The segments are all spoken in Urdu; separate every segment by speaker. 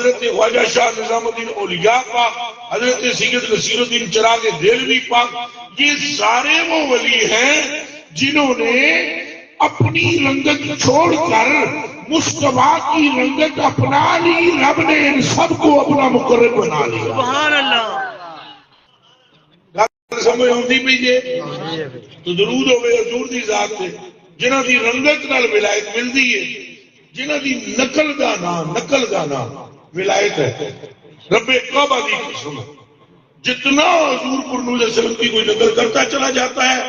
Speaker 1: حضرت خواجہ شاہ نظام الدین اولیاء پاک، حضرت سید نصیر الدین چراغ دہلوی پاک، یہ سارے وہ ولی ہیں جنہوں نے اپنی رنگت چھوڑ کر مصطفیٰ کی رنگت اپنا لی، رب نے ان سب کو اپنا مقرب بنا لیا۔
Speaker 2: سبحان اللہ۔
Speaker 1: سمجھ ہوندی پئی جے تو درود ہوے حضور دی ذات تے جنہاں دی رنگت نال ولایت ملدی ہے، جنہاں دی نقل دا نام ولایت ہے۔ رب کعبہ دی قسم، جتنا حضور پر نور علیہ السلام کی کوئی نقل کرتا چلا جاتا ہے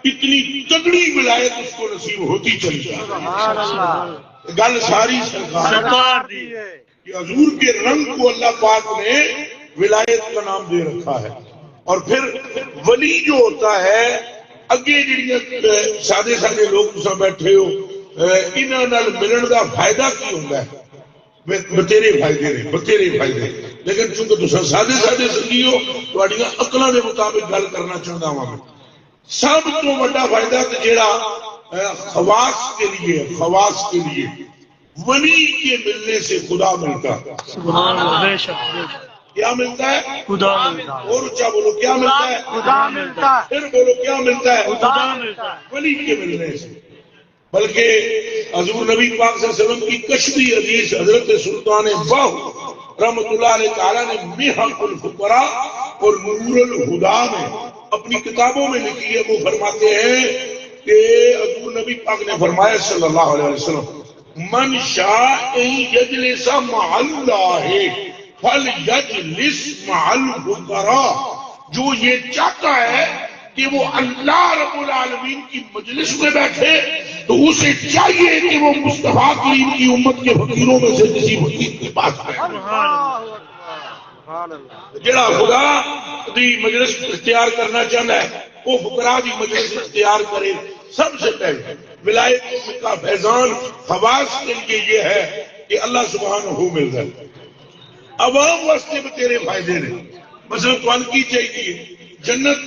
Speaker 1: اتنی تگڑی ولایت اس کو نصیب ہوتی چلی جاتی ہے۔ گل ساری سرکار دی کہ حضور کے رنگ کو اللہ پاک نے ولایت کا نام دے رکھا ہے۔ اور پھر ولی جو ہوتا ہے، اگے جڑیاں سادے سادے لوگ تساں بیٹھے ہو، انہاں نال ملن دا فائدہ کی ہوندا ہے؟ بتیرے فائدے نے، بتیرے فائدے، لیکن چونکہ تساں سادے سادے سنگی ہو، تہاڈیاں عقلاں دے مطابق گل کرنا چاہندا ہاں میں۔ سب تو بڑا فائدہ تے جیڑا خواص کے لیے ولی کے ملنے سے خدا ملتا۔
Speaker 2: سبحان اللہ، بے شک بے شک۔
Speaker 1: کیا ملتا ہے؟
Speaker 2: خدا ملتا ہے۔
Speaker 1: اور اونچا بولو، کیا ملتا ہے؟
Speaker 2: خدا ملتا ہے۔
Speaker 1: پھر بولو، کیا ملتا ہے؟
Speaker 2: خدا ملتا ہے۔
Speaker 1: ولی کے ملنے سے۔ بلکہ حضور نبی پاک صلی اللہ علیہ وسلم کی کشفی حدیث حضرت سلطان باہو رحمۃ اللہ علیہ تعالیٰ نے محق الفقراء اور نور الہدا میں اپنی کتابوں میں لکھی ہے۔ وہ فرماتے ہیں کہ حضور نبی پاک نے فرمایا صلی اللہ علیہ وسلم، من شاء ان یجلس مع اللہ فَلْيَجْلِسْ مَعَ الْفُقَرَاء، جو یہ چاہتا ہے کہ وہ اللہ رب العالمین کی مجلس میں بیٹھے تو اسے چاہیے کہ وہ مصطفیٰ کریم کی امت کے فقیروں میں سے کسی فقیر کے پاس بیٹھے۔ جڑا خدا دی مجلس اختیار کرنا چاہتا ہے وہ فقراء دی مجلس اختیار کرے۔ سب سے پہلے ولایت کا فیضان خواص کے لیے یہ ہے کہ اللہ سبحانہ ہو مل جائے۔ عوام واسطے بھی تیرے فائدے نے، مثلا کون کی چاہیے؟ جنت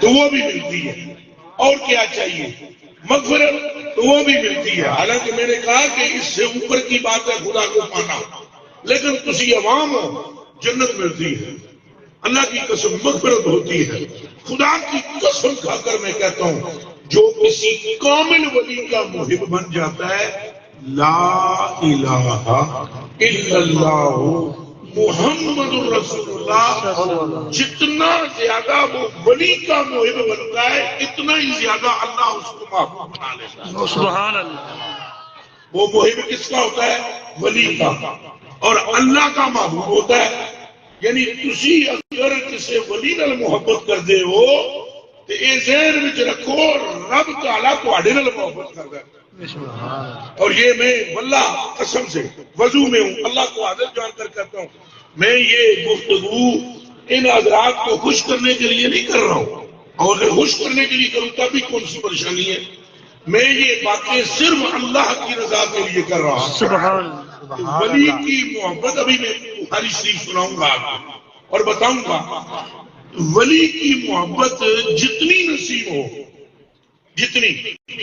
Speaker 1: تو وہ بھی ملتی ہے، اور کیا چاہیے؟ مغفرت تو وہ بھی ملتی ہے۔ حالانکہ میں نے کہا کہ اس سے اوپر کی بات ہے خدا کو پانا، لیکن تسی عوام ہو، جنت ملتی ہے، اللہ کی قسم مغفرت ہوتی ہے۔ خدا کی قسم کھا کر میں کہتا ہوں، جو کسی کامل ولی کا محب بن جاتا ہے، لا الہ الا اللہ محمد رسول اللہ، جتنا زیادہ وہ ولی کا محب بنتا ہے اتنا ہی زیادہ اللہ اس کو محبوب بنا لیتا ہے۔
Speaker 2: سبحان اللہ۔
Speaker 1: وہ محب کس کا ہوتا ہے؟ ولی کا، اور اللہ کا محبوب ہوتا ہے۔ یعنی تسی اگر کسی ولی نال محبت کر دے ہو تو یہ ذہن وچ رکھو رب تعالیٰ تہاڈے نال محبت کردا ہے۔ اور یہ میں واللہ قسم سے وضو میں ہوں، اللہ کو حاضر جان کر کہتا ہوں، میں یہ گفتگو ان حضرات کو خوش کرنے کے لیے نہیں کر رہا ہوں، اور اگر خوش کرنے کے لیے کروں تب بھی کون سی پریشانی ہے؟ میں یہ باتیں صرف اللہ کی رضا کے لیے کر رہا ہوں۔
Speaker 2: سبحان
Speaker 1: ولی کی محبت ابھی میں بخاری شریف سناؤں گا آپ کو اور بتاؤں گا، ولی کی محبت جتنی نصیب ہو، جتنی،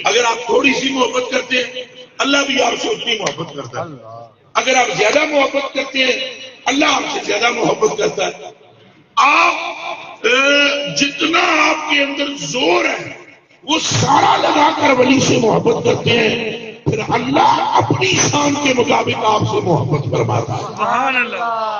Speaker 1: اگر آپ تھوڑی سی محبت کرتے ہیں اللہ بھی آپ سے اتنی محبت کرتا ہے، اگر آپ زیادہ محبت کرتے ہیں اللہ آپ سے زیادہ محبت کرتا ہے۔ آپ جتنا آپ کے اندر زور ہے وہ سارا لگا کر ولی سے محبت کرتے ہیں، پھر اللہ اپنی شان کے مطابق آپ سے محبت فرماتا ہے۔
Speaker 2: اللہ۔